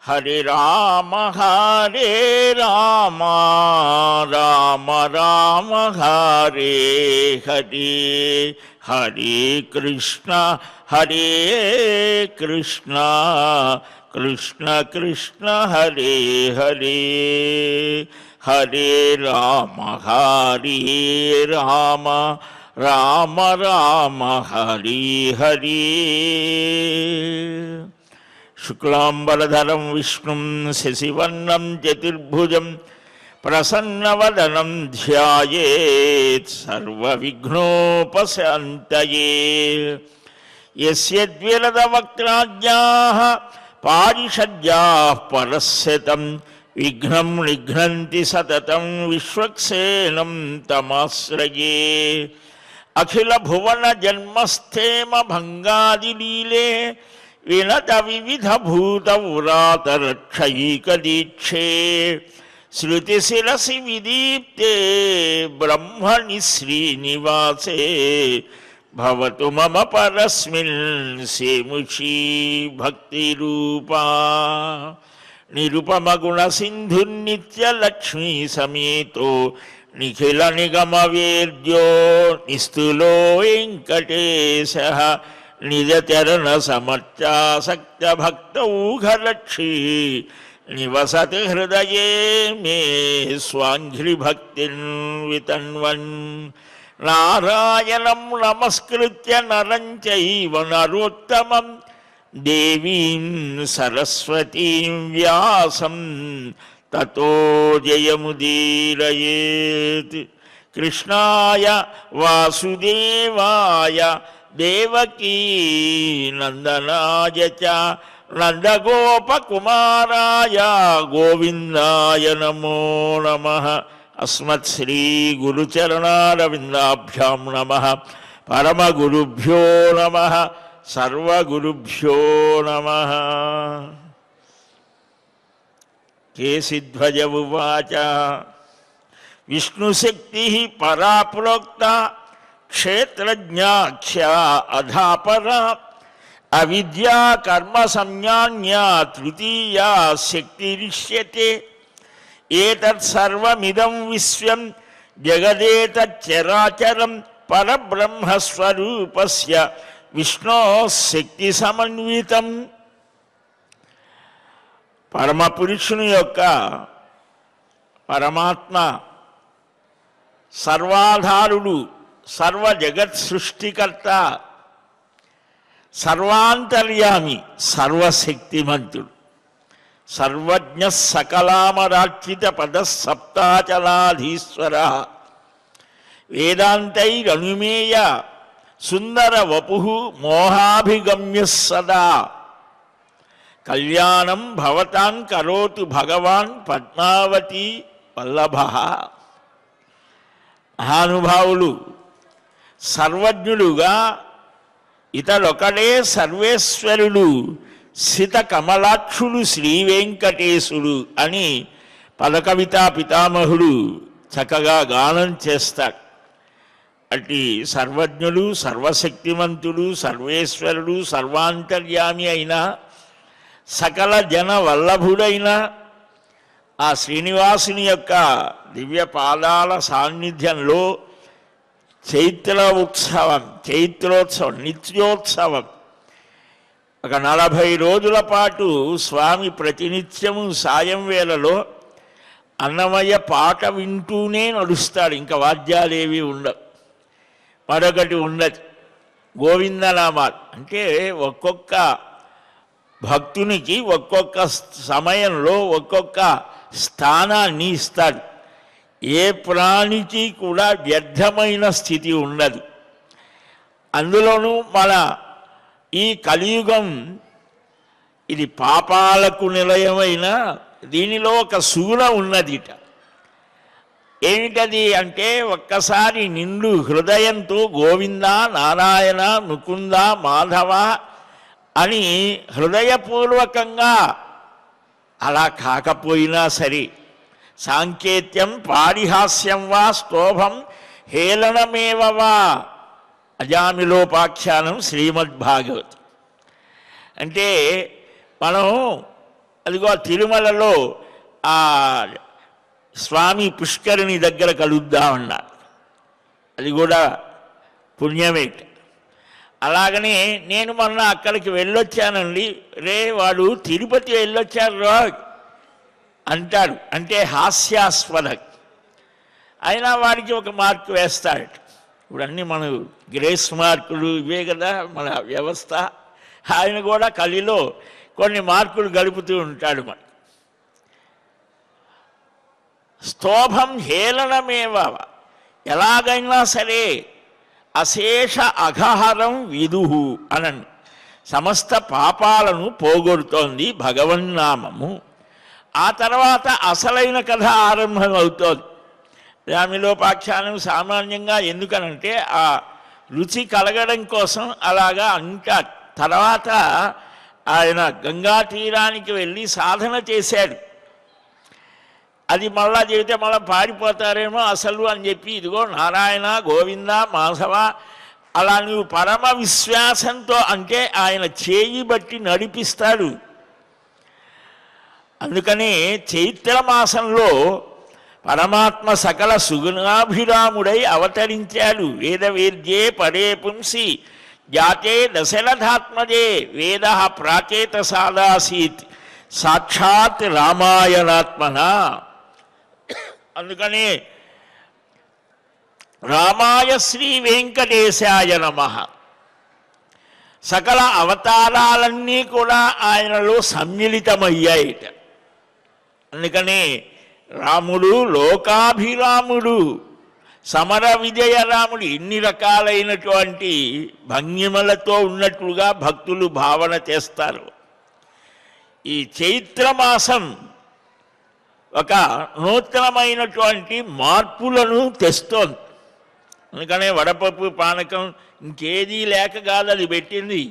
హరే రామ హరే రామ రామ రామ హరే హరే హరే కృష్ణ కృష్ణ కృష్ణ హరే హరే హరే రామ హరే రామ రామ రామ హరే హరే. శుక్లాంబరధరం విష్ణుం శశివర్ణం చతుర్భుజం ప్రసన్నవదనం ధ్యాయేత్ సర్వవిఘ్నోపశాంతయే. యస్య ద్విరదవక్త్రాజ్ఞాః పారిషద్యాః పరస్యతం విఘ్నం నిఘ్నంతి సతతం విశ్వక్సేనం తమాశ్రయే. అఖిల భువన జన్మస్థేమ భంగాదిలీలే వినత వివిధ భూత వ్రాతరక్షైకదీక్షే. శృతిశిరసి విదీప్తే బ్రహ్మణి శ్రీనివాసే భవతు మమ పరస్మిన్ సేముషీ భక్తిరూపా. నిరుపమగుణ సింధుర్నిత్యలక్ష్మీ సమేతో నిఖిల నిగమ వేద్యో నిస్తులో వెంకటేశః నిజచరణ సమర్చాసక్త భక్తౌఘలక్షీ. నివసతి హృదయే మే స్వాంఘ్రిభక్తిన్ వితన్వన్. నారాయణం నమస్కృత్య నరం చైవ నరోత్తమం దేవీం సరస్వతీం వ్యాసం తతో జయముదీరయేత్. కృష్ణాయ వాసుదేవాయ దేవకీ నందనాయ చ నందగోపకుమారాయ గోవిందాయ నమో నమః. అస్మత్శ్రీ గురుచరణారవిందాభ్యాం నమః. పరమగురుభ్యో నమః. సర్వగురుభ్యో నమః. కేసిధ్వజ ఉవాచ విష్ణుశక్తి పరా ప్రోక్త క్షేత్రజ్ఞాఖ్యా అధాపరా అవిద్యా కర్మ సంజ్ఞాన్యా తృతీయా శక్తిరిష్యతే. ఏతత్సర్వమిదం విశ్వం జగదేతచ్చరాచరం పరబ్రహ్మస్వరూపస్య విష్ణోః శక్తి సమన్వితం. పరమపురుషుని యొక్క పరమాత్మ సర్వాధారుడు, సర్వ జగత్ సృష్టికర్త, సర్వాంతర్యామి, సర్వశక్తిమంతుడు, సర్వజ్ఞ సకలామరార్చిత పద సప్తాచలాధీశ్వర. వేదాంతైరనుమేయ సుందర వపు మోహాభిగమ్య సదా. కళ్యాణం భవతాం కరోతు భగవాన్ పద్మావతి వల్లభ. మహానుభావులు సర్వజ్ఞులుగా ఇతడొకడే సర్వేశ్వరుడు, సిత కమలాక్షుడు శ్రీ వెంకటేశుడు అని పదకవితా పితామహుడు చక్కగా గానం చేస్తాడు. అట్టి సర్వజ్ఞుడు, సర్వశక్తిమంతుడు, సర్వేశ్వరుడు, సర్వాంతర్యామి అయిన సకల జన వల్లభుడైన ఆ శ్రీనివాసుని యొక్క దివ్య పాదాల సాన్నిధ్యంలో చైత్రోత్సవం నిత్యోత్సవం ఒక 40 రోజుల పాటు స్వామి ప్రతినిత్యము సాయం వేళలో అన్నమయ్య పాట వింటూనే నడుస్తాడు. ఇంకా వాద్యాలేవి ఉండవు, మరొకటి ఉండదు. గోవిందనామాలు అంటే ఒక్కొక్క భక్తునికి ఒక్కొక్క సమయంలో ఒక్కొక్క స్థానాన్ని ఇస్తాడు. ఏ ప్రాణికి కూడా వ్యర్థమైన స్థితి ఉండదు. అందులోనూ మన ఈ కలియుగం ఇది పాపాలకు నిలయమైన దీనిలో ఒక శూల ఉన్నదిట. ఏమిటది అంటే ఒక్కసారి నిండు హృదయంతో గోవింద నారాయణ ముకుంద మాధవ అని హృదయపూర్వకంగా, అలా కాకపోయినా సరే సాంకేత్యం పారిహాస్యం వా స్తోభం హేళనమేవ వా అజామిలోపాఖ్యానం శ్రీమద్భాగవతం. అంటే మనం అదిగో తిరుమలలో ఆ స్వామి పుష్కరిణి దగ్గర కలుద్దామన్నారు. అది కూడా పుణ్యమే. అలాగనే నేను మొన్న అక్కడికి వెళ్ళొచ్చానండి, రే వాడు తిరుపతి వెళ్ళొచ్చారు రా అంటాడు, అంటే హాస్యాస్పదం. అయినా వాడికి ఒక మార్కు వేస్తాడు. ఇప్పుడు అన్నీ మన గ్రేస్ మార్కులు ఇవే కదా మన వ్యవస్థ. ఆయన కూడా కలిలో కొన్ని మార్కులు గడుపుతూ ఉంటాడు. మన స్తోభం హేళనమేవ, ఎలాగైనా సరే అశేష అఘహరం విదుహు అనను, సమస్త పాపాలను పోగొడుతోంది భగవన్నామము. ఆ తర్వాత అసలైన కథ ఆరంభం అవుతోంది. రామిలోపాఖ్యానం సామాన్యంగా ఎందుకనంటే ఆ రుచి కలగడం కోసం అలాగా అంటారు. తర్వాత ఆయన గంగా తీరానికి వెళ్ళి సాధన చేశాడు. అది మళ్ళా చెబితే మళ్ళీ పారిపోతారేమో అసలు అని చెప్పి, ఇదిగో నారాయణ గోవింద మాధవ అలా నువ్వు పరమ విశ్వాసంతో అంటే ఆయన చేయి బట్టి నడిపిస్తాడు. అందుకని చైత్రమాసంలో పరమాత్మ సకల సుగుణాభిరాముడై అవతరించాడు. వేదవేద్యే పడే పుంసి జాతే దశరథాత్మజే వేద ప్రాచేత సాదాసీత్ సాక్షాత్ రామాయణాత్మన. అందుకని రామాయ శ్రీ వెంకటేశాయ నమః. సకల అవతారాలన్నీ కూడా ఆయనలో సమ్మిళితమయ్యాయి. అందుకని రాముడు లోకాభిరాముడు, సమర విజయ రాముడు ఇన్ని రకాలైనటువంటి భంగిమలతో ఉన్నట్లుగా భక్తులు భావన చేస్తారు. ఈ చైత్రమాసం ఒక నూతనమైనటువంటి మార్పులను తెస్తోంది. అందుకనే వడపప్పు పానకం ఇంకేదీ లేక కాదు అది పెట్టింది.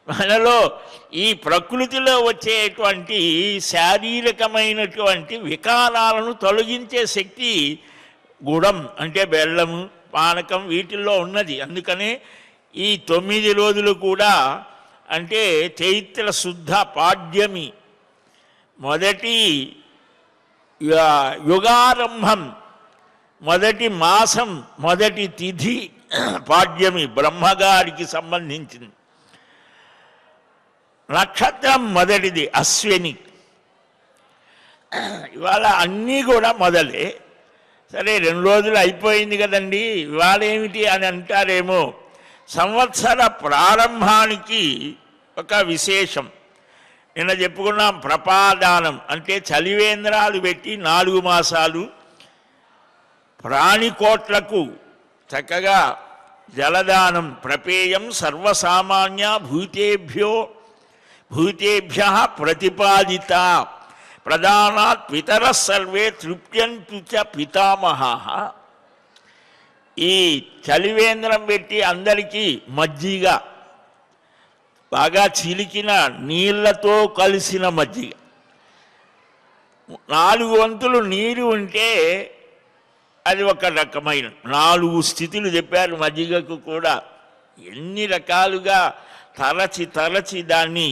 మనలో ఈ ప్రకృతిలో వచ్చేటువంటి శారీరకమైనటువంటి వికారాలను తొలగించే శక్తి గుడం అంటే బెల్లము పానకం వీటిల్లో ఉన్నది. అందుకనే ఈ 9 రోజులు కూడా అంటే చైత్ర శుద్ధ పాడ్యమి మొదటి యుగారంభం, మొదటి మాసం, మొదటి తిథి పాడ్యమి బ్రహ్మగారికి సంబంధించింది. నక్షత్రం మొదటిది అశ్విని. ఇవాళ అన్నీ కూడా మొదలే. సరే 2 రోజులు అయిపోయింది కదండి, ఇవాళ ఏమిటి అని అంటారేమో. సంవత్సర ప్రారంభానికి ఒక విశేషం నిన్న చెప్పుకున్నాం. ప్రపాదానం అంటే చలివేంద్రాలు పెట్టి 4 మాసాలు ప్రాణికోట్లకు చక్కగా జలదానం ప్రపేయం సర్వసామాన్య భూతేభ్య ప్రతిపాదిత ప్రధానాత్ పితర సర్వే తృప్యంతు చ పితామహ. ఈ చలివేంద్రం పెట్టి అందరికీ మజ్జిగ, బాగా చిలికిన నీళ్లతో కలిసిన మజ్జిగ, 4 వంతులు నీరు ఉంటే అది ఒక రకమైన 4 స్థితులు చెప్పారు మజ్జిగకు కూడా. ఎన్ని రకాలుగా తరచి దాన్ని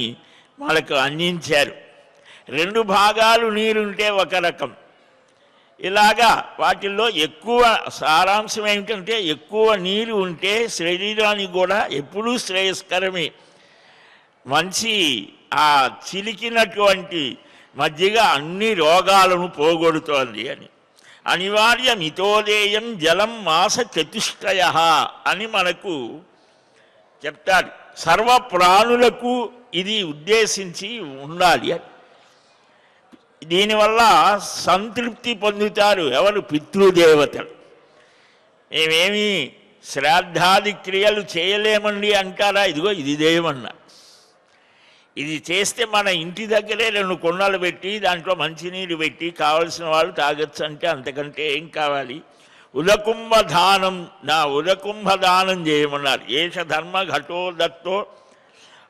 మనకు అందించారు. 2 భాగాలు నీరుంటే ఒక రకం. ఇలాగా వాటిల్లో ఎక్కువ సారాంశం ఏమిటంటే ఎక్కువ నీరు ఉంటే శరీరానికి కూడా ఎప్పుడూ శ్రేయస్కరమే. మంచి ఆ చిలికినటువంటి మజ్జిగ అన్ని రోగాలను పోగొడుతోంది అని. అనివార్య మితోదేయం జలం మాస చతుష్టయ అని మనకు చెప్తారు. సర్వ ప్రాణులకు ఇది ఉద్దేశించి ఉండాలి అని. దీనివల్ల సంతృప్తి పొందుతారు ఎవరు? పితృదేవతలు. మేమేమి శ్రాద్ధాది క్రియలు చేయలేమండి అంటారా? ఇదిగో ఇది దేవన్న. ఇది చేస్తే మన ఇంటి దగ్గరే 2 కుండలు పెట్టి దాంట్లో మంచినీరు పెట్టి కావలసిన వాళ్ళు తాగొచ్చు అంటే అంతకంటే ఏం కావాలి? ఉదకుంభదానం, నా ఉదకుంభదానం చేయమన్నారు. ఏష ధర్మ ఘటో దత్తో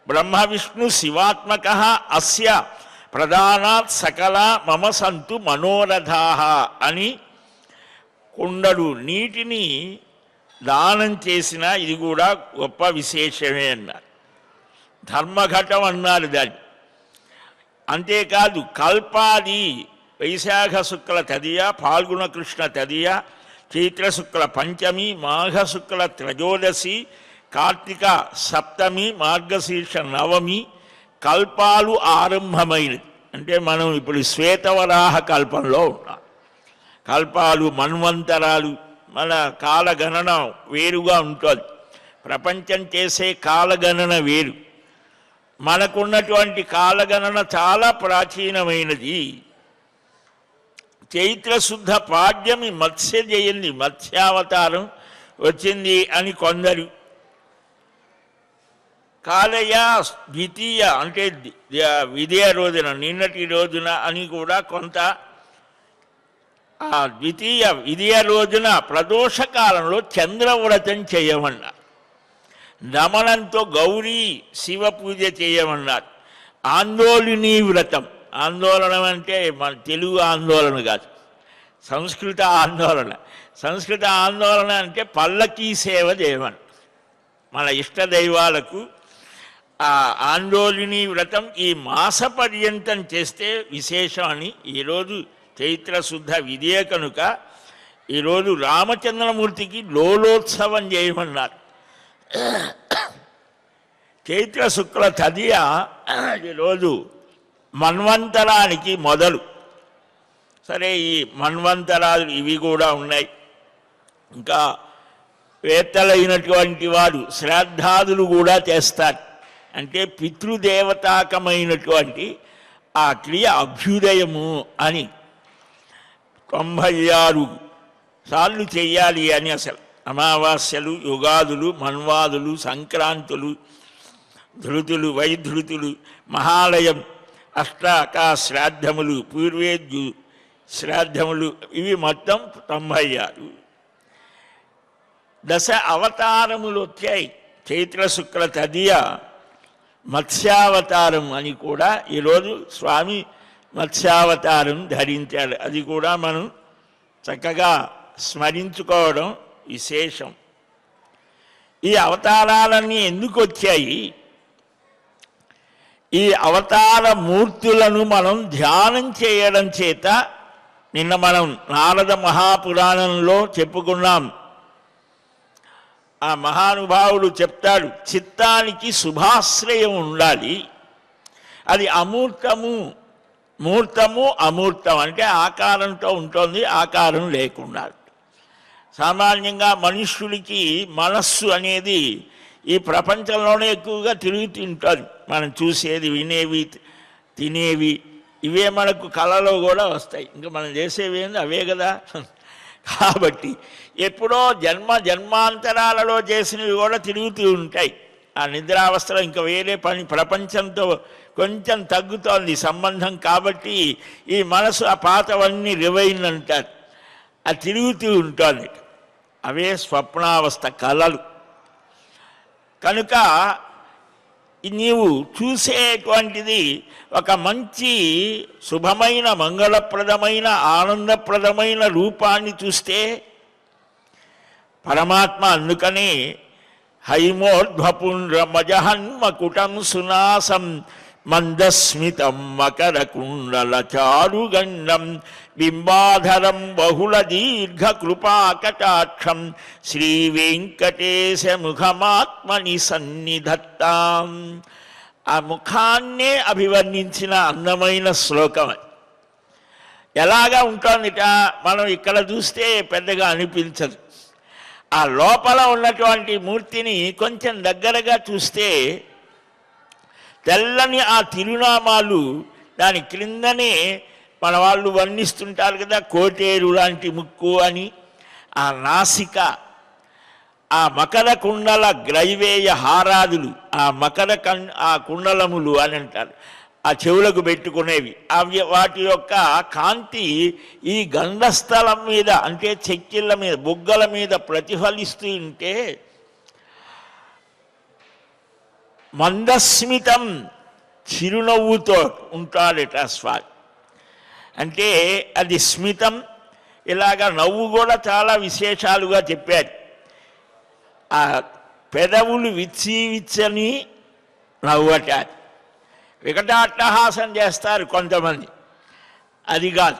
బ్రహ్మ విష్ణు శివాత్మక అస్య ప్రధానాత్ సకల మమ సంతు మనోరథా అని కుండలు నీటిని దానం చేసిన ఇది కూడా గొప్ప విశేషమే అన్నారు. ధర్మఘటం అన్నారు దాన్ని. అంతేకాదు కల్పాది వైశాఖ శుక్ల తదియ, పాల్గొన కృష్ణ తదియ, చైత్రశుక్ల పంచమి, మాఘశుక్ల త్రయోదశి, కార్తీక సప్తమి, మార్గశీర్ష నవమి కల్పాలు ఆరంభమైనది. అంటే మనం ఇప్పుడు శ్వేతవరాహ కల్పంలో ఉన్నాం. కల్పాలు మన్వంతరాలు, మన కాలగణన వేరుగా ఉంటుంది. ప్రపంచం చేసే కాలగణన వేరు, మనకున్నటువంటి కాలగణన చాలా ప్రాచీనమైనది. చైత్రశుద్ధ పాడ్యమి మత్స్య జయంతి, మత్స్యావతారం వచ్చింది అని కొందరు, కాలయ ద్వితీయ అంటే విజయ రోజున, నిన్నటి రోజున అని కూడా కొంత. ఆ ద్వితీయ విజయ రోజున ప్రదోషకాలంలో చంద్రవ్రతం చేయమన్నారు. దమనంతో గౌరీ శివ పూజ చేయమన్నారు. ఆందోళినీ వ్రతం, ఆందోళన అంటే మన తెలుగు ఆందోళన కాదు, సంస్కృత ఆందోళన. సంస్కృత ఆందోళన అంటే పల్లకీ సేవ చేయమని మన ఇష్ట దైవాలకు. ఆ ఆందోళినీ వ్రతం ఈ మాస పర్యంతం చేస్తే విశేషం అని. ఈరోజు చైత్రశుద్ధ విజయ కనుక ఈరోజు రామచంద్రమూర్తికి లోలోత్సవం చేయమన్నారు. చైత్రశుక్ల తదియ ఈరోజు మన్వంతరానికి మొదలు. సరే, ఈ మన్వంతరాలు ఇవి కూడా ఉన్నాయి. ఇంకా వేత్తలైనటువంటి వారు శ్రాద్ధాదులు కూడా చేస్తారు. అంటే పితృదేవతాకమైనటువంటి ఆ క్రియ అభ్యుదయము అని 96 సార్లు చెయ్యాలి అని. అసలు అమావాస్యలు, యుగాదులు, మన్వాదులు, సంక్రాంతులు, ధృతులు, వైధృతులు, మహాలయం, అష్టాకా శ్రాద్ధములు, పూర్వేద్యు శ్రాద్ధములు, ఇవి మొత్తం 96. దశ అవతారములు వచ్చాయి. చైత్రశుక్ల తదియ మత్స్యావతారం అని కూడా ఈరోజు స్వామి మత్స్యావతారం ధరించాడు. అది కూడా మనం చక్కగా స్మరించుకోవడం విశేషం. ఈ అవతారాలన్నీ ఎందుకు వచ్చాయి? ఈ అవతార మూర్తులను మనం ధ్యానం చేయడం చేత, నిన్న మనం నారద మహాపురాణంలో చెప్పుకున్నాం. ఆ మహానుభావుడు చెప్తాడు, చిత్తానికి శుభాశ్రయం ఉండాలి. అది అమూర్తము, మూర్తము అమూర్తం అంటే ఆకారంతో ఉంటుంది, ఆకారం లేకుండా. సామాన్యంగా మనుష్యుడికి మనస్సు అనేది ఈ ప్రపంచంలోనే ఎక్కువగా తిరుగుతుంటుంది. మనం చూసేది, వినేవి, తినేవి ఇవే మనకు కళలో కూడా వస్తాయి. ఇంకా మనం చేసేవి ఏంది అవే కదా. కాబట్టి ఎప్పుడో జన్మాంతరాలలో చేసినవి కూడా తిరుగుతూ ఉంటాయి. ఆ నిద్రావస్థలో ఇంకా వేరే పని ప్రపంచంతో కొంచెం తగ్గుతోంది సంబంధం. కాబట్టి ఈ మనసు ఆ పాతవన్నీ రివైన్ అంటారు, అది తిరుగుతూ ఉంటుంది. అవే స్వప్నావస్థ కళలు. కనుక నీవు చూసేటువంటిది ఒక మంచి శుభమైన, మంగళప్రదమైన, ఆనందప్రదమైన రూపాన్ని చూస్తే పరమాత్మ. అందుకని హైమోర్ధ్వపుండ్రమజహన్మకుటం సునాసం మందస్మితం మకరకుండల చారుగండం బింబాధరం బహుళ దీర్ఘ కృపాకటాక్షం శ్రీవేంకటేశ ముఖమాత్మని సన్నిధత్తాం. ఆ ముఖాన్నే అభివర్ణించిన అందమైన శ్లోకం. ఎలాగా ఉంటుందిట, మనం ఇక్కడ చూస్తే పెద్దగా అనిపించదు. ఆ లోపల ఉన్నటువంటి మూర్తిని కొంచెం దగ్గరగా చూస్తే తెల్లని ఆ తిరునామాలు, దాని క్రిందనే మన వాళ్ళు వర్ణిస్తుంటారు కదా, కోటేరు లాంటి ముక్కు అని. ఆ నాసిక, ఆ మకర కుండల గ్రైవేయ హారాదులు, ఆ ఆ కుండలములు అని అంటారు, ఆ చెవులకు పెట్టుకునేవి. అవి వాటి యొక్క కాంతి ఈ గంధస్థలం మీద, అంటే చెక్కిళ్ళ మీద, బొగ్గల మీద ప్రతిఫలిస్తూ ఉంటే మందస్మితం, చిరునవ్వుతో ఉంటాడట స్వామి. అంటే అది స్మితం. ఇలాగా నవ్వు కూడా చాలా విశేషాలుగా చెప్పారు. ఆ పెదవులు విచ్చి విచ్చని నవ్వట, వికటాట్టహాసం చేస్తారు కొంతమంది, అది కాదు.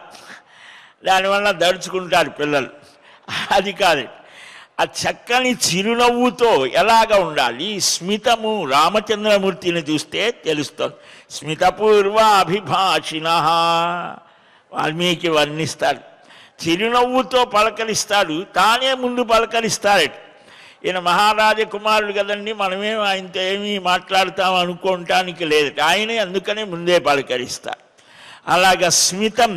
దానివల్ల దడుచుకుంటారు పిల్లలు, అది కాదు. ఆ చక్కని చిరునవ్వుతో ఎలాగ ఉండాలి, స్మితము. రామచంద్రమూర్తిని చూస్తే తెలుస్తుంది. స్మితపూర్వ అభిభాషిణ వాల్మీకి వర్ణిస్తాడు. చిరునవ్వుతో పలకరిస్తాడు, తానే ముందు పలకరిస్తాడట. ఈయన మహారాజ కుమారుడు కదండి, మనమేం ఆయనతో ఏమీ మాట్లాడతాం అనుకోవటానికి లేదట, ఆయనే అందుకనే ముందే పలకరిస్తాడు. అలాగ స్మితం,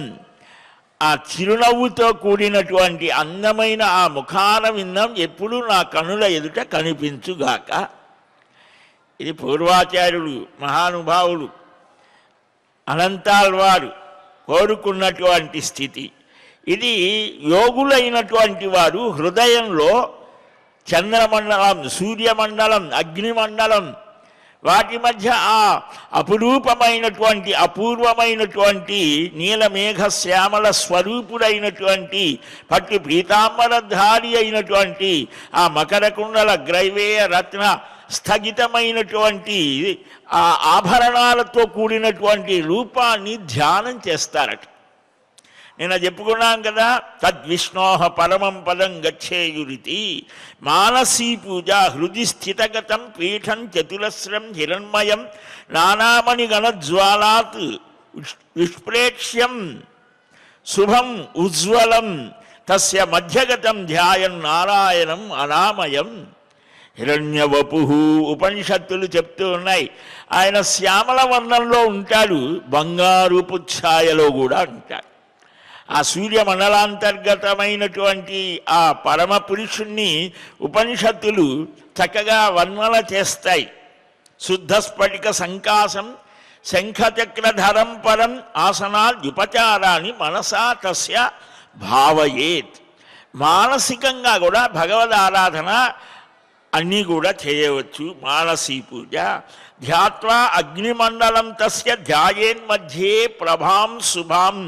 ఆ చిరునవ్వుతో కూడినటువంటి అందమైన ఆ ముఖాన విందం ఎప్పుడూ నా కనుల ఎదుట కనిపించుగాక. ఇది పూర్వాచార్యులు మహానుభావులు అనంతాల్వారు కోరుకున్నటువంటి స్థితి. ఇది యోగులైనటువంటి వారు హృదయంలో చంద్రమండలం, సూర్యమండలం, అగ్నిమండలం, వాటి మధ్య ఆ అపురూపమైనటువంటి అపూర్వమైనటువంటి నీలమేఘ శ్యామల స్వరూపుడైనటువంటి పట్టు పీతాంబరధారి అయినటువంటి ఆ మకరకుండల గ్రైవేయ రత్న స్థగితమైనటువంటి ఆ ఆభరణాలతో కూడినటువంటి రూపాన్ని ధ్యానం చేస్తారట. నిన్న చెప్పుకున్నాం కదా, తద్విష్ణోహ పరమం పదం గచ్చేయురితి. మానసీ పూజ హృది స్థితగతం పీఠం చతురస్రం హిరణ్మయం నానామణి గణజ్వాలాత్ విష్ప్రేక్ష్యం శుభం ఉజ్వలం తస్య మధ్యగతం ధ్యాయం నారాయణం అనామయం. హిరణ్యవపు ఉపనిషత్తులు చెప్తూ ఉన్నాయి. ఆయన శ్యామల వర్ణంలో ఉంటాడు, బంగారుపు ఛాయలో కూడా ఉంటాడు. ఆ సూర్యమండలాంతర్గతమైనటువంటి ఆ పరమ పురుషుణ్ణి ఉపనిషత్తులు చక్కగా వర్ణన చేస్తాయి. శుద్ధ స్ఫటిక సంకాసం శంఖచక్రధరం పరం ఆసనాద్యుపచారాన్ని మనసా తస్య భావయేత్. మానసికంగా కూడా భగవద్ ఆరాధన అన్నీ కూడా చేయవచ్చు. మానసీ పూజ ధ్యాత్వా అగ్నిమండలం తస్య ధ్యాయేన్మధ్యే ప్రభాం శుభాం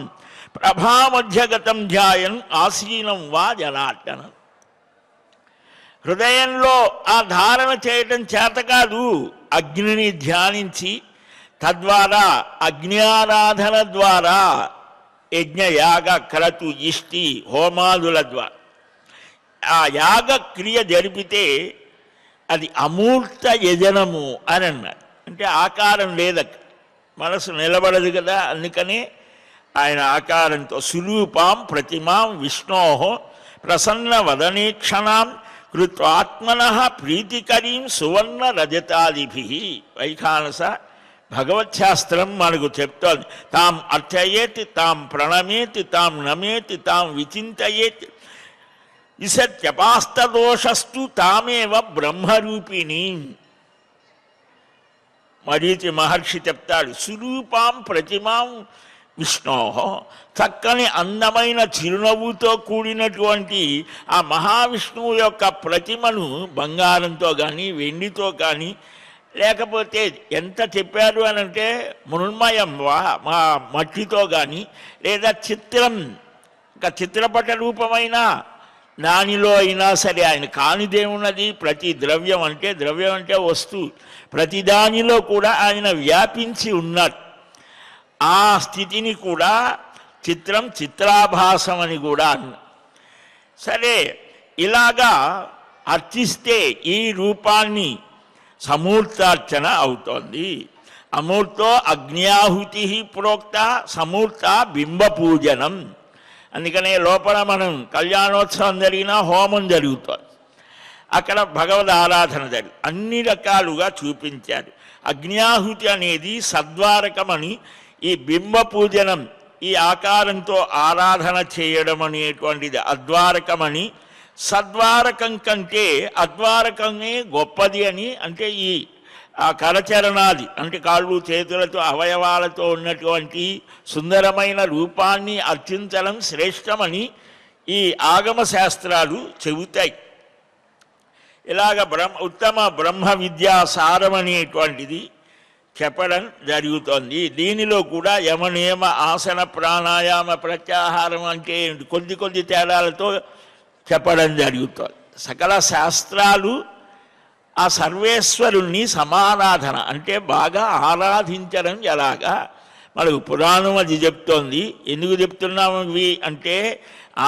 ప్రభామధ్యగతం ధ్యాయన్ ఆసీనం వా జనార్దనం. హృదయంలో ఆ ధారణ చేయటం చేత కాదు, అగ్నిని ధ్యానించి తద్వారా అగ్ని ఆరాధన ద్వారా యజ్ఞ యాగ క్రతు ఇష్టి హోమాదుల ద్వారా ఆ యాగక్రియ జరిపితే అది అమూర్త యజనము అని అన్నాడు. అంటే ఆకారం లేదక్క, మనసు నిలబడదు కదా, అందుకనే ఆయన ఆకారంతో సురూపాం ప్రతిమాం విష్ణోః ప్రసన్న వదనేక్షణాం కృత్వాత్మనః ప్రీతికరీం సువర్ణ రజతాదిభిః. వైఖానస భగవత్శాస్త్రం మనకు చెప్తోంది. తాం అర్థయేత్, తాం ప్రణమేత్, తాం నమేత్, తాం విచింతయేత్. ఇసత్యపాస్తదోషస్తు తామేవ బ్రహ్మరూపిణి. మరీచి మహర్షి చెప్తాడు, సురూపాం ప్రతిమాం విష్ణోః. చక్కని అందమైన చిరునవ్వుతో కూడినటువంటి ఆ మహావిష్ణువు యొక్క ప్రతిమను బంగారంతో కానీ వెండితో కానీ, లేకపోతే ఎంత చెప్పారు అని అంటే మృణ్మయం మా మట్టితో కానీ, లేదా చిత్రం ఇంకా చిత్రపట రూపమైన దానిలో అయినా సరే ఆయన కానిదేమున్నది. ప్రతి ద్రవ్యం అంటే వస్తువు, ప్రతి దానిలో కూడా ఆయన వ్యాపించి ఉన్నారు. ఆ స్థితిని కూడా చిత్రం చిత్రాభాసం అని కూడా అన్న. సరే, ఇలాగా అర్చిస్తే ఈ రూపాన్ని సమూర్తార్చన అవుతోంది. అమూర్తో అగ్న్యాహుతి ప్రోక్త సమూర్త బింబ పూజనం. అందుకనే లోపల మనం కళ్యాణోత్సవం జరిగినా హోమం జరుగుతుంది, అక్కడ భగవద్ ఆరాధన జరిగి అన్ని రకాలుగా చూపించారు. అగ్న్యాహుతి అనేది సద్వారకమని, ఈ బింబ పూజనం ఈ ఆకారంతో ఆరాధన చేయడం అనేటువంటిది అద్వారకమని, సద్వారకం కంటే అద్వారకమే గొప్పది అని, అంటే ఈ కరచరణాది అంటే కాళ్ళు చేతులతో అవయవాలతో ఉన్నటువంటి సుందరమైన రూపాన్ని అర్చించడం శ్రేష్టమని ఈ ఆగమ శాస్త్రాలు చెబుతాయి. ఇలాగ ఉత్తమ బ్రహ్మ విద్యా సారం అనేటువంటిది చెప్పడం జరుగుతోంది. దీనిలో కూడా యమనియమ ఆసన ప్రాణాయామ ప్రత్యాహారం అంటే కొద్ది తేడాలతో చెప్పడం జరుగుతుంది. సకల శాస్త్రాలు ఆ సర్వేశ్వరుణ్ణి సమారాధన అంటే బాగా ఆరాధించడం ఎలాగా మనకు పురాణం అది చెప్తోంది. ఎందుకు చెప్తున్నాము ఇవి అంటే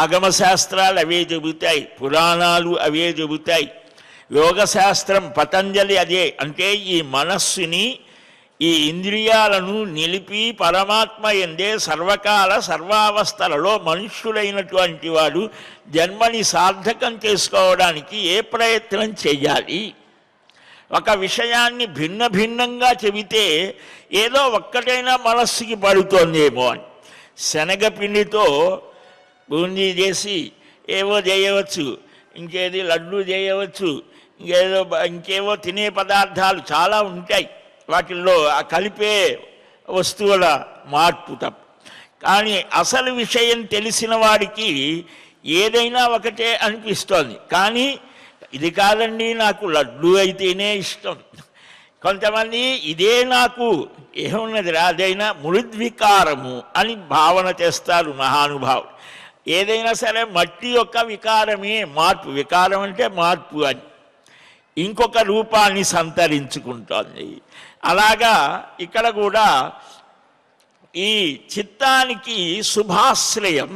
ఆగమశాస్త్రాలు అవే చెబుతాయి, పురాణాలు అవే చెబుతాయి. యోగశాస్త్రం పతంజలి అదే. అంటే ఈ మనస్సుని ఈ ఇంద్రియాలను నిలిపి పరమాత్మ ఎందే సర్వకాల సర్వావస్థలలో మనుష్యులైనటువంటి వాడు జన్మని సార్థకం చేసుకోవడానికి ఏ ప్రయత్నం చేయాలి, ఒక విషయాన్ని భిన్న భిన్నంగా చెబితే ఏదో ఒక్కటైనా మనస్సుకి పడుతోందేమో అని. శనగపిండితో బూందీ చేసి ఏవో చేయవచ్చు, ఇంకేది లడ్డు చేయవచ్చు, ఇంకేవో తినే పదార్థాలు చాలా ఉంటాయి, వాటిల్లో ఆ కలిపే వస్తువుల మార్పు తప్ప. కానీ అసలు విషయం తెలిసిన వాడికి ఏదైనా ఒకటే అనిపిస్తోంది. కానీ ఇది కాదండి నాకు లడ్డు అయితేనే ఇష్టం, కొంతమంది ఇదే నాకు ఏమున్నది అదైనా మృద్వికారము అని భావన చేస్తారు మహానుభావులు. ఏదైనా సరే మట్టి యొక్క వికారమే మార్పు, వికారం అంటే మార్పు అని ఇంకొక రూపాన్ని సంతరించుకుంటోంది. అలాగా ఇక్కడ కూడా ఈ చిత్తానికి శుభాశ్రయం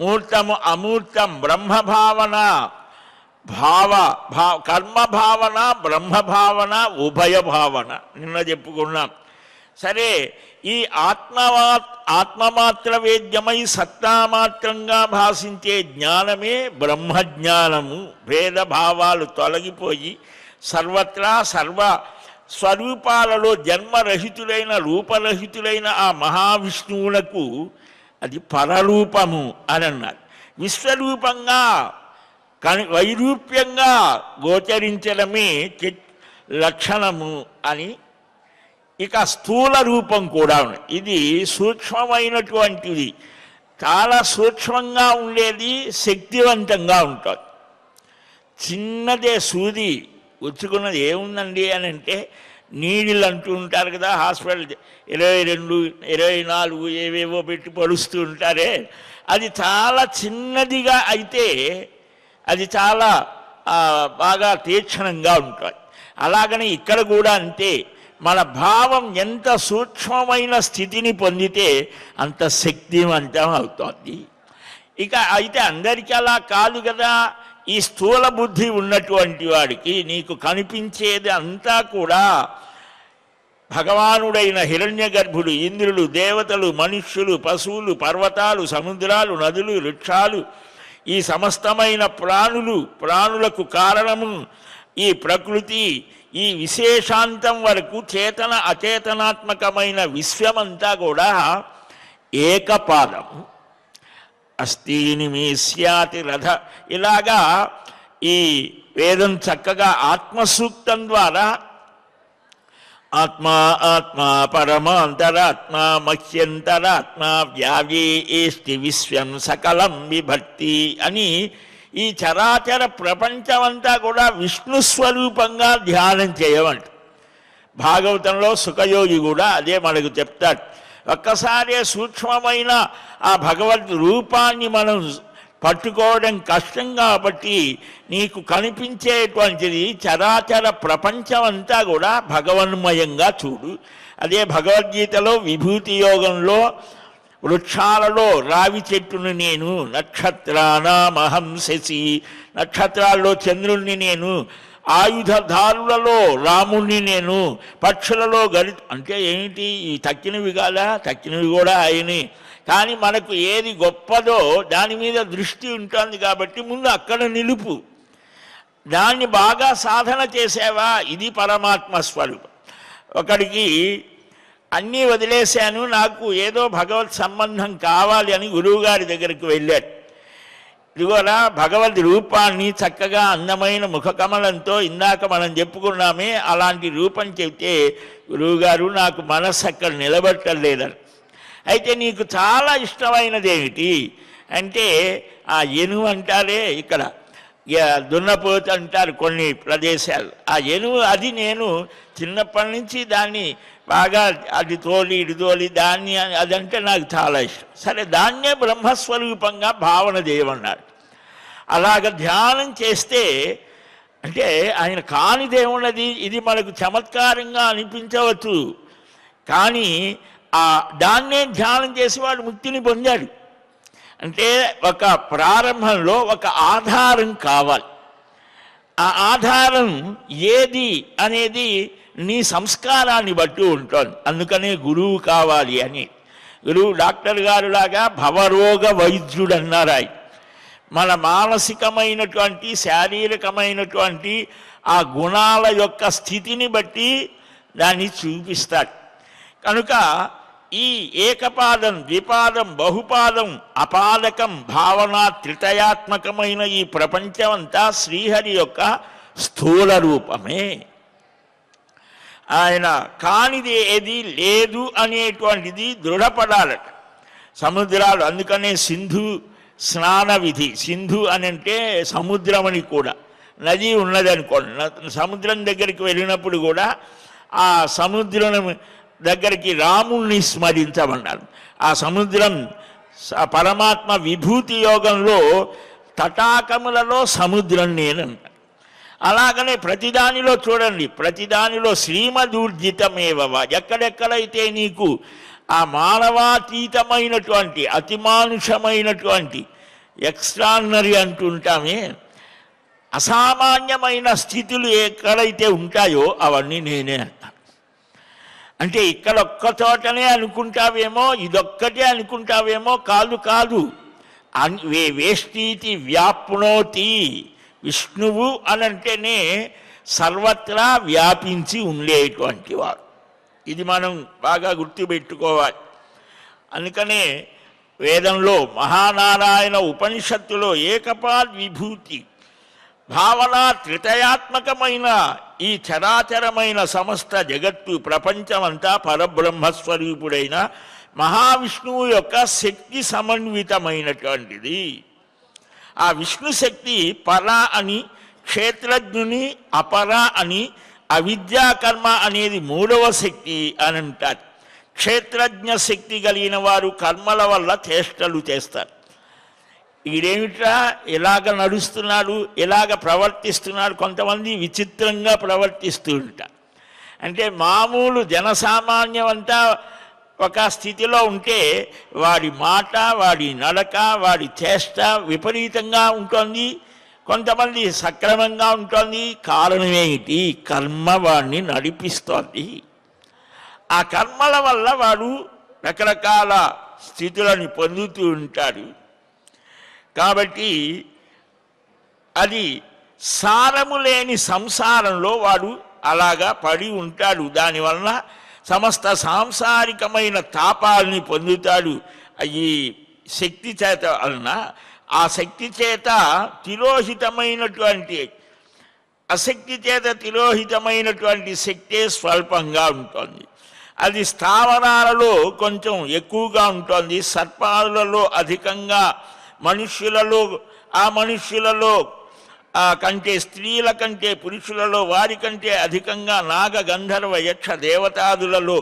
మూర్తము అమూర్తం బ్రహ్మభావన కర్మభావన బ్రహ్మభావన ఉభయ భావన నిన్న చెప్పుకున్నాం. సరే, ఈ ఆత్మమాత్ర వేద్యమై సత్తామాత్రంగా భాషించే జ్ఞానమే బ్రహ్మజ్ఞానము. భేదభావాలు తొలగిపోయి సర్వత్రా సర్వ స్వరూపాలలో జన్మరహితులైన రూపరహితులైన ఆ మహావిష్ణువులకు అది పరరూపము అని అన్నారు. విశ్వరూపంగా వైరూప్యంగా గోచరించడమే లక్షణము అని. ఇక స్థూల రూపం కూడా ఉంది. ఇది సూక్ష్మమైనటువంటిది, చాలా సూక్ష్మంగా ఉండేది, శక్తివంతంగా ఉంటుంది. చిన్నదే సూది వచ్చుకున్నది ఏముందండి అని అంటే నీళ్ళు అంటూ ఉంటారు కదా, హాస్పిటల్ 22, 24 ఏవేవో పెట్టి పడుస్తూ ఉంటారే, అది చాలా చిన్నదిగా అయితే అది చాలా బాగా తీక్షణంగా ఉంటుంది. అలాగనే ఇక్కడ కూడా అంతే, మన భావం ఎంత సూక్ష్మమైన స్థితిని పొందితే అంత శక్తివంతం అవుతుంది. ఇక అయితే అందరికీ అలా కాదు కదా. ఈ స్థూల బుద్ధి ఉన్నటువంటి వాడికి నీకు కనిపించేది అంతా కూడా భగవానుడైన హిరణ్య గర్భుడు, ఇంద్రులు, దేవతలు, మనుష్యులు, పశువులు, పర్వతాలు, సముద్రాలు, నదులు, వృక్షాలు, ఈ సమస్తమైన ప్రాణులకు కారణము ఈ ప్రకృతి, ఈ విశేషాంతం వరకు చేతన అచేతనాత్మకమైన విశ్వమంతా కూడా ఏకపాదము. అస్థీని మీ స్యాతి రథ. ఇలాగా ఈ వేదం చక్కగా ఆత్మసూక్తం ద్వారా ఆత్మా ఆత్మా పరమాంతరాత్మా మహ్యంతరాత్మా వ్యావేష్టి విశ్వం సకలం విభక్తి అని ఈ చరాచర ప్రపంచమంతా కూడా విష్ణు స్వరూపంగా ధ్యానం చేయమంట. భాగవతంలో సుఖయోగి కూడా అదే మనకు చెప్తాడు. ఒక్కసారి సూక్ష్మమైన ఆ భగవద్ రూపాన్ని మనం పట్టుకోవడం కష్టం కాబట్టి నీకు కనిపించేటువంటిది చరాచర ప్రపంచం అంతా కూడా భగవన్మయంగా చూడు. అదే భగవద్గీతలో విభూతి యోగంలో వృక్షాలలో రావి చెట్టును నేను, నక్షత్రానామహం శశి, నక్షత్రాల్లో చంద్రుణ్ణి నేను, ఆయుధదారులలో రాముణ్ణి నేను, పక్షులలో అంటే ఏమిటి ఈ తక్కినవి కాదా, తక్కినవి కూడా ఆయనే. కానీ మనకు ఏది గొప్పదో దాని మీద దృష్టి ఉంటుంది కాబట్టి ముందు అక్కడ నిలుపు. దాన్ని బాగా సాధన చేసావా, ఇది పరమాత్మ స్వరూపం. ఒకడికి అన్నీ వదిలేశాను, నాకు ఏదో భగవత్ సంబంధం కావాలి అని గురువుగారి దగ్గరికి వెళ్ళాడు. ఇదిగోరా భగవద్ రూపాన్ని చక్కగా అందమైన ముఖకమలంతో ఇందాక మనం చెప్పుకున్నామే, అలాంటి రూపం చెప్తే గురువుగారు నాకు మనస్సు అక్కడ నిలబెట్టలేదని. అయితే నీకు చాలా ఇష్టమైనది ఏమిటి అంటే ఆ ఏనుగు అంటారే, ఇక్కడ దున్నపోతు అంటారు కొన్ని ప్రదేశాలు, ఆ ఏనుగు అది నేను చిన్నప్పటి నుంచి దాన్ని బాగా అది తోలి ఇటు తోలి దాన్ని అదంటే నాకు చాలా ఇష్టం. సరే, దాన్నే బ్రహ్మస్వరూపంగా భావన చేయమన్నాడు. అలాగ ధ్యానం చేస్తే అంటే ఆయన కానిదేమున్నది, ఇది మనకు చమత్కారంగా అనిపించవచ్చు, కానీ దాన్నే ధ్యానం చేసి వాడు ముక్తిని పొందాడు. అంటే ఒక ప్రారంభంలో ఒక ఆధారం కావాలి. ఆ ఆధారం ఏది అనేది నీ సంస్కారాన్ని బట్టి ఉంటుంది. అందుకనే గురువు కావాలి అని. గురువు డాక్టర్ గారు లాగా భవరోగ వైద్యుడు అన్నారు ఆయన. మన మానసికమైనటువంటి శారీరకమైనటువంటి ఆ గుణాల యొక్క స్థితిని బట్టి దాన్ని చూపిస్తాడు. కనుక ఈ ఏకపాదం, ద్విపాదం, బహుపాదం, అపాదకం, భావన త్రితయాత్మకమైన ఈ ప్రపంచం అంతా శ్రీహరి యొక్క స్థూల రూపమే. ఆయన కానిది ఏది లేదు అనేటువంటిది దృఢపడాలట. సముద్రాలు, అందుకనే సింధు స్నాన విధి. సింధు అని అంటే సముద్రం అని కూడా, నది ఉన్నది అనుకోండి. సముద్రం దగ్గరికి వెళ్ళినప్పుడు కూడా ఆ సముద్రం దగ్గరికి రాముణ్ణి స్మరించమన్నారు. ఆ సముద్రం పరమాత్మ విభూతి యోగంలో తటాకములలో సముద్రం నేనంటారు. అలాగనే ప్రతిదానిలో చూడండి, ప్రతిదానిలో శ్రీమదూర్జితమేవ. ఎక్కడెక్కడైతే నీకు ఆ మానవాతీతమైనటువంటి అతిమానుషమైనటువంటి ఎక్స్ట్రాడినరీ అంటుంటామే, అసామాన్యమైన స్థితులు ఎక్కడైతే ఉంటాయో అవన్నీ నేనే అంటాను. అంటే ఇక్కడ ఒక్క చోటనే అనుకుంటావేమో, ఇదొక్కటే అనుకుంటావేమో, కాదు కాదు. వేష్టీతి వ్యాప్నోతి. విష్ణువు అనంటేనే సర్వత్రా వ్యాపించి ఉండేటువంటి వాడు. ఇది మనం బాగా గుర్తుపెట్టుకోవాలి. అందుకనే వేదంలో మహానారాయణ ఉపనిషత్తులో ఏకపాద్ విభూతి భావన త్రితయాత్మకమైన ఈ చరాచరమైన సమస్త జగత్తు ప్రపంచమంతా పరబ్రహ్మస్వరూపుడైన మహావిష్ణువు యొక్క శక్తి సమన్వితమైనటువంటిది. ఆ విష్ణు శక్తి పర అని, క్షేత్రజ్ఞుని అపర అని, అవిద్యాకర్మ అనేది మూడవ శక్తి అని అంటారు. క్షేత్రజ్ఞ శక్తి కలిగిన వారు కర్మల వల్ల చేష్టలు చేస్తారు. ఈడేమిట్రా ఎలాగ నడుస్తున్నాడు, ఎలాగ ప్రవర్తిస్తున్నాడు, కొంతమంది విచిత్రంగా ప్రవర్తిస్తూ ఉంటారు. అంటే మామూలు జనసామాన్యం అంతా ఒక స్థితిలో ఉంటే వాడి మాట, వాడి నడక, వాడి చేష్ట విపరీతంగా ఉంటుంది. కొంతమంది సక్రమంగా ఉంటుంది. కారణమేమిటి? కర్మ వాడిని నడిపిస్తోంది. ఆ కర్మల వల్ల వాడు రకరకాల స్థితులను పొందుతూ ఉంటాడు. కాబట్టి అది సారము లేని సంసారంలో వాడు అలాగా పడి ఉంటాడు. దానివల్ల సమస్త సాంసారికమైన తాపాలని పొందుతాడు. ఈ శక్తి చేత వలన, ఆ శక్తి చేత తిరోహితమైనటువంటి, అశక్తి చేత తిరోహితమైనటువంటి శక్తే స్వల్పంగా ఉంటుంది. అది స్థావరాలలో కొంచెం ఎక్కువగా ఉంటుంది, సర్పాలలో అధికంగా, మనుష్యులలో ఆ మనుష్యులలో కంటే, స్త్రీల కంటే పురుషులలో వారి కంటే అధికంగా, నాగ గంధర్వ యక్ష దేవతాదులలో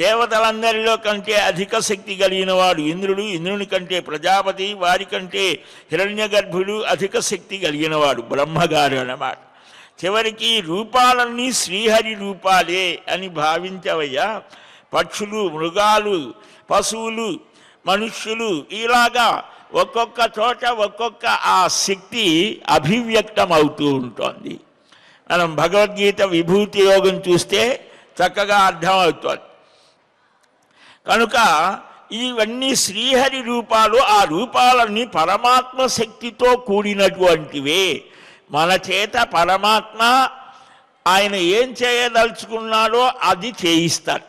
దేవతలందరిలో కంటే అధిక శక్తి కలిగిన వాడు ఇంద్రుడు. ఇంద్రుని కంటే ప్రజాపతి, వారి కంటే హిరణ్యగర్భుడు అధిక శక్తి కలిగిన వాడు బ్రహ్మగారు అన్నమాట. చివరికి రూపాలన్నీ శ్రీహరి రూపాలే అని భావించవయ్యా. పక్షులు, మృగాలు, పశువులు, మనుష్యులు ఇలాగా ఒక్కొక్క చోట ఒక్కొక్క ఆ శక్తి అభివ్యక్తం అవుతూ ఉంటుంది. మనం భగవద్గీత విభూతి యోగం చూస్తే చక్కగా అర్థమవుతుంది. కనుక ఇవన్నీ శ్రీహరి రూపాలు. ఆ రూపాలన్నీ పరమాత్మ శక్తితో కూడినటువంటివే. మన చేత పరమాత్మ ఆయన ఏం చేయదలుచుకున్నాడో అది చేయిస్తాడు,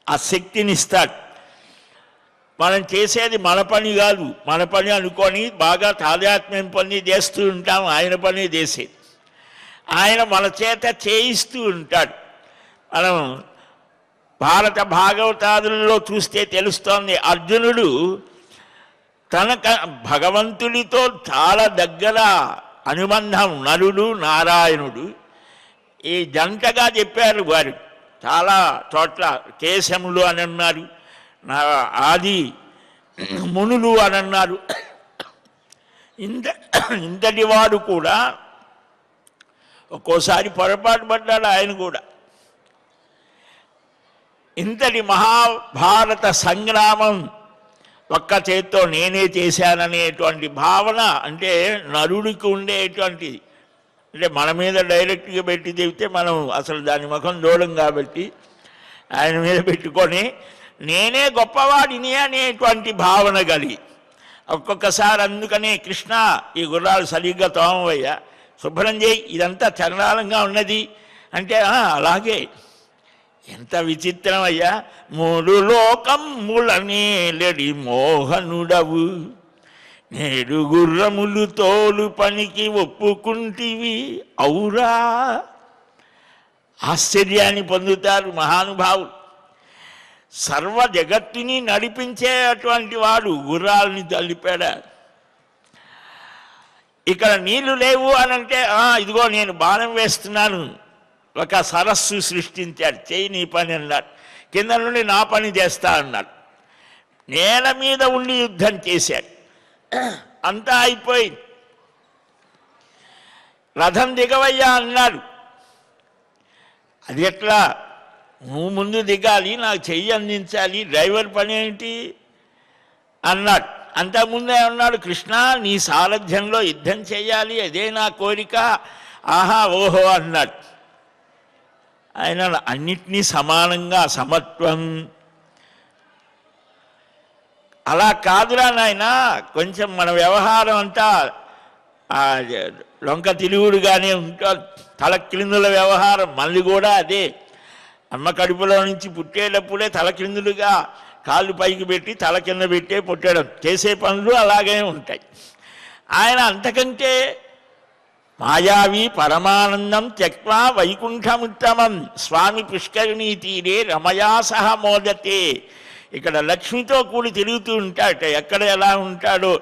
ఆ శక్తినిస్తాడు. మనం చేసేది మన పని కాదు. మన పని అనుకొని బాగా తాదాత్మ్యం పని చేస్తూ ఉంటాం, ఆయన పని చేసేది. ఆయన మన చేత చేయిస్తూ ఉంటాడు. మనం భారత భాగవతాదులలో చూస్తే తెలుస్తోంది, అర్జునుడు తన భగవంతుడితో చాలా దగ్గర అనుబంధం, నరుడు నారాయణుడు ఈ జంటగా చెప్పారు వారు. చాలా చోట్ల కేశములు అని అన్నారు, ఆది మునులు అని అన్నారు. ఇంతటి వాడు కూడా ఒక్కోసారి పొరపాటు పడ్డాడు ఆయన కూడా. ఇంతటి మహాభారత సంగ్రామం ఒక్క చేత్తో నేనే చేశాననేటువంటి భావన అంటే నరుడికి ఉండేటువంటిది. అంటే మన మీద డైరెక్ట్గా పెట్టి చెబితే మనం అసలు దాని ముఖం చూడం కాబట్టి ఆయన మీద పెట్టుకొని నేనే గొప్పవాడిని అనేటువంటి భావన కలిగి ఒక్కొక్కసారి అందుకనే కృష్ణ ఈ గుర్రాలు సరిగ్గా తోమవయ్యా, శుభ్రం చేయి, ఇదంతా చండాలంగా ఉన్నది అంటే అలాగే. ఎంత విచిత్రం అయ్యా, మూడు లోకములనేలడి మోహనుడవు, నేడు గుర్రములు తోలు పనికి ఒప్పుకుంటివి ఔరా. ఆశ్చర్యాన్ని పొందుతారు మహానుభావులు. సర్వ జగత్తుని నడిపించేటువంటి వాడు గుర్రాలని తలిపాడా. ఇక్కడ నీళ్లు లేవు అనంటే ఇదిగో నేను బాణం వేస్తున్నాను, ఒక సరస్సు సృష్టించాడు, చేయి నీ పని అన్నాడు, కింద నుండి నా పని చేస్తా అన్నాడు, నేల మీద ఉండి యుద్ధం చేశాడు. అంతా అయిపోయింది. రథం దిగవయ్యా అన్నాడు. అది ఎట్లా, నువ్వు ముందు దిగాలి, నాకు చెయ్యి అందించాలి, డ్రైవర్ పని ఏంటి అన్నాడు. అంతకుముందే అన్నాడు, కృష్ణ నీ సారథ్యంలో యుద్ధం చేయాలి, అదే నా కోరిక, ఆహా ఓహో అన్నాడు. ఆయన అన్నిటినీ సమానంగా సమత్వం, అలా కాదురా నాయన, కొంచెం మన వ్యవహారం అంతా లొంక తిరుగుడుగానే ఉంటాడు, తలక్రిందుల వ్యవహారం మళ్ళీ కూడా అదే. అమ్మ కడుపులో నుంచి పుట్టేటప్పుడే తలక్రిందులుగా కాళ్ళు పైకి పెట్టి తల కింద పెట్టే పుట్టడం, చేసే పనులు అలాగే ఉంటాయి. ఆయన అంతకంటే మాయావి పరమానందం త్యక్వా వైకుంఠముత్తమం స్వామి పుష్కరిణీ తీరే రమయా సహ మోదతే. ఇక్కడ లక్ష్మితో కూడి తిరుగుతూ ఉంటాడట. ఎక్కడ ఎలా ఉంటాడో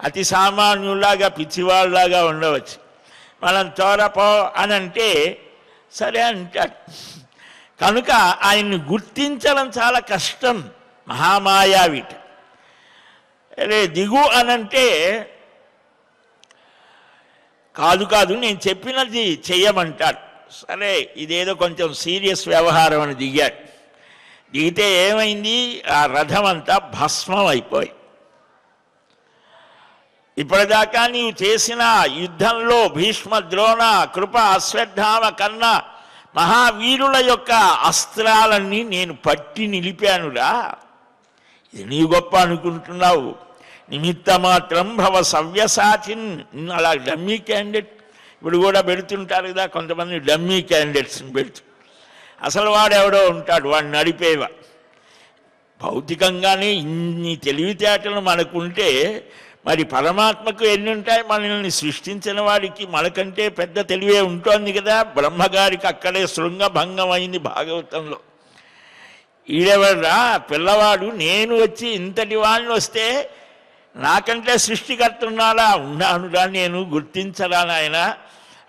అతి సామాన్యులాగా పిచ్చివాళ్ళలాగా ఉండవచ్చు. మనం తోరపో అని అంటే సరే అంటాడు. కనుక ఆయన్ని గుర్తించడం చాలా కష్టం. మహామాయావిట అరే దిగు అనంటే కాదు కాదు నేను చెప్పినది చెయ్యమంటాడు. సరే ఇదేదో కొంచెం సీరియస్ వ్యవహారం అని దిగాడు. దిగితే ఏమైంది, ఆ రథం అంతా భస్మం అయిపోయి. ఇప్పటిదాకా నీవు చేసిన యుద్ధంలో భీష్మ ద్రోణ కృప అశ్వత్థామ కన్న మహావీరుల యొక్క అస్త్రాలన్నీ నేను పట్టి నిలిపానురా. ఇది నీ గొప్ప అనుకుంటున్నావు, నిమిత్త మాత్రం భవ సవ్యసాచిన్. అలా డమ్మీ క్యాండిడేట్ ఇప్పుడు కూడా పెడుతుంటారు కదా కొంతమంది, డమ్మీ క్యాండిడేట్స్ని పెడుతు. అసలు వాడెవడో ఉంటాడు, వాడిని నడిపేవా. భౌతికంగానే ఇన్ని తెలివితేటలు మనకుంటే మరి పరమాత్మకు ఎన్ని ఉంటాయి. మనల్ని సృష్టించిన వాడికి మనకంటే పెద్ద తెలివే ఉంటుంది కదా. బ్రహ్మగారికి అక్కడే శృంగభంగం అయింది భాగవతంలో. ఈడెవర్రా పిల్లవాడు, నేను వచ్చి ఇంతటి వాడిని వస్తే నాకంటే సృష్టికర్త ఉన్నాడా, ఉన్నానురా, నేను గుర్తించరా నాయన.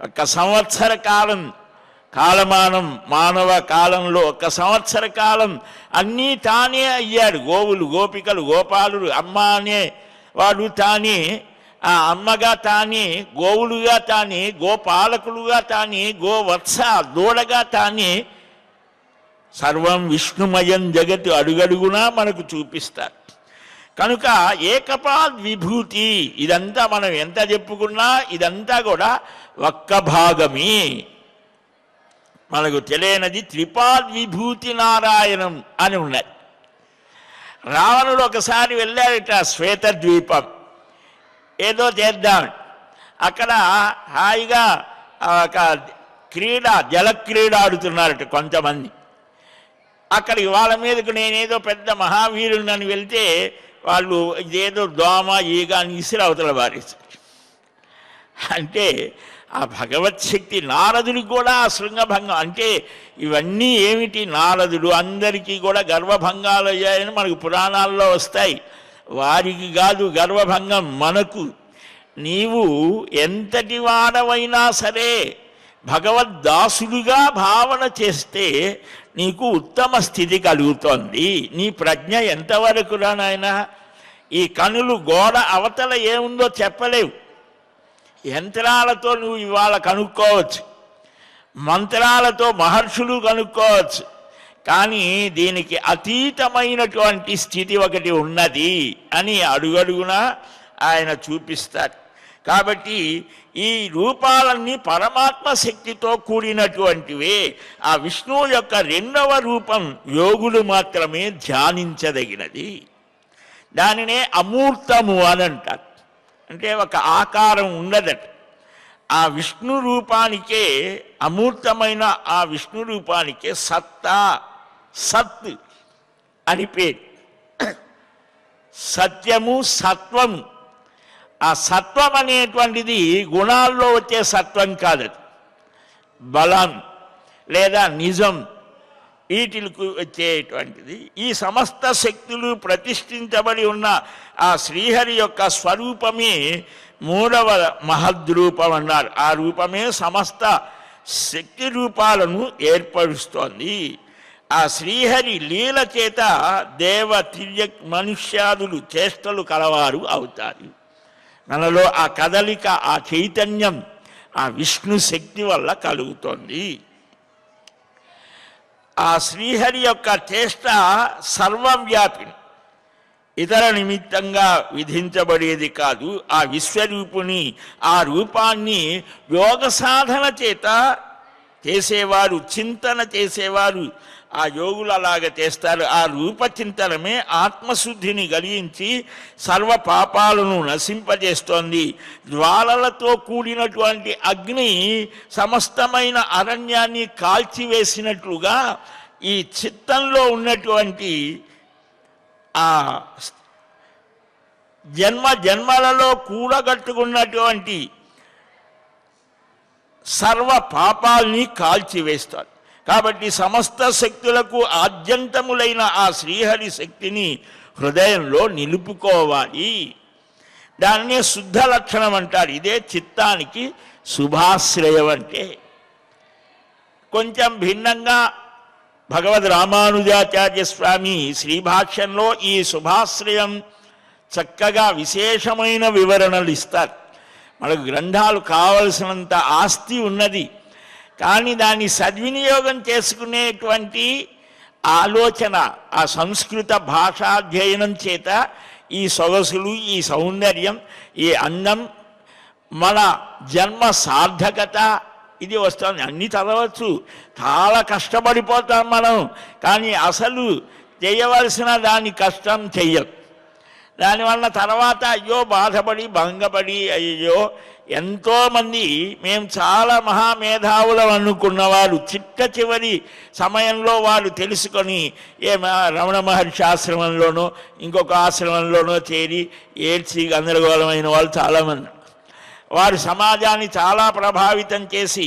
1 సంవత్సర కాలం కాలమానం మానవ కాలంలో 1 సంవత్సర కాలం అన్నీ తానే అయ్యాడు. గోవులు గోపికలు గోపాలుడు, అమ్మ అనే వాడు తానే, ఆ అమ్మగా తానే, గోవులుగా తానే, గోపాలకులుగా తానే, గోవత్స దూడగా తానే, సర్వం విష్ణుమయం జగత్తు అడుగడుగునా మనకు చూపిస్తారు. కనుక ఏకపాద్ విభూతి, ఇదంతా మనం ఎంత చెప్పుకున్నా ఇదంతా కూడా ఒక్క భాగమే. మనకు తెలియనిది త్రిపాద్ విభూతి నారాయణం అని ఉన్నది. రావణుడు ఒకసారి వెళ్ళాడట శ్వేతద్వీపం, ఏదో చేద్దాం. అక్కడ హాయిగా ఒక క్రీడ, జలక్రీడ ఆడుతున్నారట కొంతమంది. అక్కడికి వాళ్ళ మీదకు నేనేదో పెద్ద మహావీరుని వెళ్తే వాళ్ళు ఇదేదో దోమ ఈగ అని ఇసిరి అవతల బారేశారు. అంటే ఆ భగవత్ శక్తి నారదుడికి కూడా ఆ శృంగభంగం. అంటే ఇవన్నీ ఏమిటి, నారదుడు అందరికీ కూడా గర్వభంగాలు అయ్యాయని మనకు పురాణాల్లో వస్తాయి. వారికి కాదు గర్వభంగం, మనకు. నీవు ఎంతటి వాడవైనా సరే భగవద్దాసుడిగా భావన చేస్తే నీకు ఉత్తమ స్థితి కలుగుతోంది. నీ ప్రజ్ఞ ఎంతవరకు రా నాయన. ఈ కనులు గోడ అవతల ఏముందో చెప్పలేవు. యంత్రాలతో నువ్వు ఇవాళ కనుక్కోవచ్చు. మంత్రాలతో మహర్షులు కనుక్కోవచ్చు, కానీ దీనికి అతీతమైనటువంటి స్థితి ఒకటి ఉన్నది అని అడుగడుగునా ఆయన చూపిస్తారు. కాబట్టి ఈ రూపాలన్నీ పరమాత్మ శక్తితో కూడినటువంటివే. ఆ విష్ణువు యొక్క రెండవ రూపం యోగులు మాత్రమే ధ్యానించదగినది. దానినే అమూర్తము అని అంటారు. అంటే ఒక ఆకారం ఉండదట. ఆ విష్ణు రూపానికే, అమూర్తమైన ఆ విష్ణు రూపానికే సత్తా, సత్ అని పేరు. సత్యము, సత్వము. ఆ సత్వం అనేటువంటిది గుణాల్లో వచ్చే సత్వం కాదది. బలం లేదా నిజం వీటికి వచ్చేటువంటిది. ఈ సమస్త శక్తులు ప్రతిష్ఠించబడి ఉన్న ఆ శ్రీహరి యొక్క స్వరూపమే మూడవ మహద్రూపం అన్నారు. ఆ రూపమే సమస్త శక్తి రూపాలను ఏర్పరుస్తోంది. ఆ శ్రీహరి లీల చేత దేవ తిర్య మనుష్యాదులు చేష్టలు కలవారు అవుతారు. మనలో ఆ కదలిక, ఆ చైతన్యం ఆ విష్ణు శక్తి వల్ల కలుగుతోంది. ఆ శ్రీహరి యొక్క చేష్ట సర్వవ్యాపిని, ఇతర నిమిత్తంగా విధించబడేది కాదు. ఆ విశ్వరూపుని, ఆ రూపాన్ని యోగ సాధన చేత చేసేవారు, చింతన చేసేవారు ఆ యోగులు అలాగ చేస్తారు. ఆ రూపచింతనమే ఆత్మశుద్ధిని కలిగించి సర్వ పాపాలను నశింపజేస్తోంది. జ్వాలలతో కూడినటువంటి అగ్ని సమస్తమైన అరణ్యాన్ని కాల్చివేసినట్లుగా ఈ చిత్తంలో ఉన్నటువంటి ఆ జన్మ జన్మలలో కూడగట్టుకున్నటువంటి సర్వ పాపాల్ని కాల్చివేస్తారు. కాబట్టి సమస్త శక్తులకు ఆద్యంతములైన ఆ శ్రీహరి శక్తిని హృదయంలో నిలుపుకోవాలి. దాన్నే శుద్ధ లక్షణం అంటారు. ఇదే చిత్తానికి శుభాశ్రయం అంటే. కొంచెం భిన్నంగా భగవద్ రామానుజాచార్య స్వామి శ్రీభాష్యంలో ఈ శుభాశ్రయం చక్కగా విశేషమైన వివరణలు ఇస్తారు. మనకు గ్రంథాలు కావలసినంత ఆస్తి ఉన్నది, కానీ దాన్ని సద్వినియోగం చేసుకునేటువంటి ఆలోచన ఆ సంస్కృత భాషాధ్యయనం చేత ఈ సొగసులు, ఈ సౌందర్యం, ఈ అందం, మన జన్మ సార్థకత ఇది వస్తుంది. అన్నీ చదవచ్చు, చాలా కష్టపడిపోతాం మనం, కానీ అసలు చేయవలసిన దాని కష్టం చెయ్యం. దానివల్ల తర్వాత అయ్యో బాధపడి భంగపడి అయ్యో ఎంతోమంది మేము చాలా మహామేధావులం అనుకున్నవారు చిట్ట చివరి సమయంలో వారు తెలుసుకొని రమణ మహర్షి ఆశ్రమంలోనో ఇంకొక ఆశ్రమంలోనో చేరి ఏడ్చి గందరగోళమైన వాళ్ళు చాలామంది. వారు సమాజాన్ని చాలా ప్రభావితం చేసి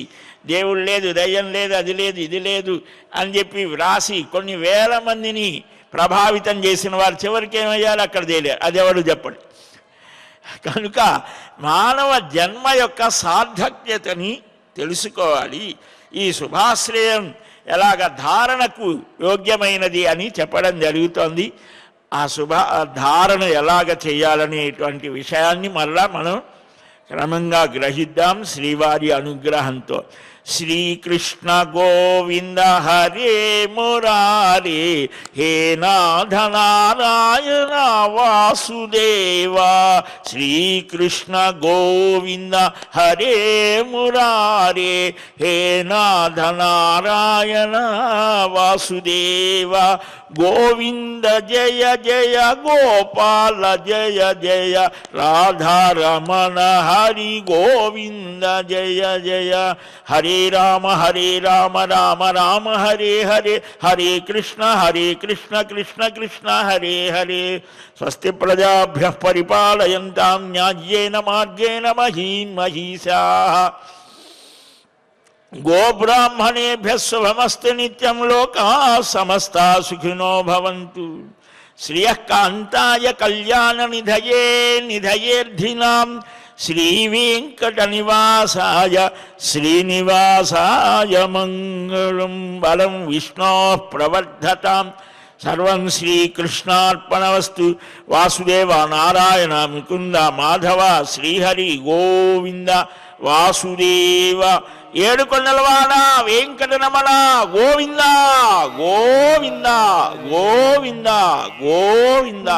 దేవుడు లేదు, దయ్యం లేదు, అది లేదు, ఇది లేదు అని చెప్పి వ్రాసి కొన్ని వేల మందిని ప్రభావితం చేసిన వారు చివరికి ఏమయ్యారు అక్కడ తేలారు. అది ఎవరు చెప్పండి. కనుక మానవ జన్మ యొక్క సార్థక్యతని తెలుసుకోవాలి. ఈ శుభాశ్రయం ఎలాగ ధారణకు యోగ్యమైనది అని చెప్పడం జరుగుతోంది. ఆ ధారణ ఎలాగ చేయాలనేటువంటి విషయాన్ని మళ్ళా మనం క్రమంగా గ్రహిద్దాం శ్రీవారి అనుగ్రహంతో. శ్రీకృష్ణ గోవింద హరే మురారే, హే నాథ నారాయణ వాసుదేవ. శ్రీకృష్ణ గోవింద హరే మురారే, హే నాథ నారాయణ వాసుదేవ. గోవింద జయ జయ గోపాల జయ జయ, రాధారమణ హరి గోవింద జయ జయ. హరే రామ రామ రామ హరే హరే, హరే కృష్ణ కృష్ణ కృష్ణ హరే హరే. స్వస్తి ప్రజాభ్యః పరిపాలయంతాం న్యాయ్యేన మార్గేణ మహీం మహీషాః. గోబ్రాహ్మణేభ్యః శుభమస్తు నిత్యం. లోకాః సమస్తాః సుఖినో భవంతు. శ్రియః కాంతాయ కళ్యాణ నిధయే నిధయేర్థినాం. శ్రీవేంకట నివాసాయ శ్రీనివాసాయ మంగళం. బలం విష్ణోః ప్రవర్ధతాం సర్వం శ్రీకృష్ణార్పణవస్తు. వాసుదేవ నారాయణ ముకుంద మాధవ శ్రీహరి గోవింద వాసుదేవ. ఏడుకొండలవాడ Venkataramana Govinda Govinda Govinda Govinda.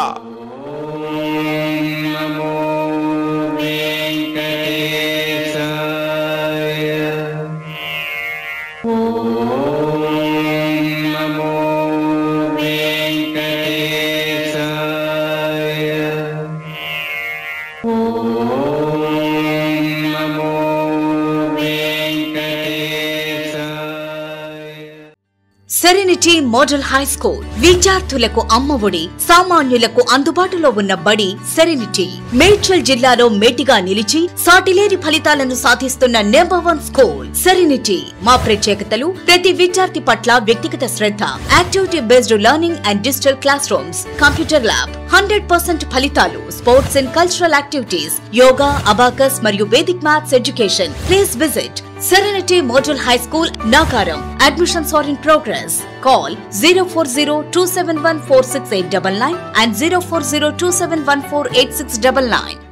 Serenity model high school విద్యార్థులకు అమ్మఒడి, సామాన్యులకు అందుబాటులో ఉన్న బడి సెరెనిటీ. మేడ్చల్ జిల్లాలో మేటిగా నిలిచి సాటిలేని ఫలితాలను సాధిస్తున్న నంబర్ 1 స్కూల్ సెరెనిటీ. మా ప్రత్యేకతలు: ప్రతి విద్యార్థి పట్ల వ్యక్తిగత శ్రద్ధ, activity based learning and digital classrooms, computer lab, 100% ఫలితాలు, sports and cultural activities, yoga, abacus మరియు Vedic maths education. Please visit Serenity Model High School, Nagaram. Admissions are in progress. Call 040-271-46899 and 040-271-48699.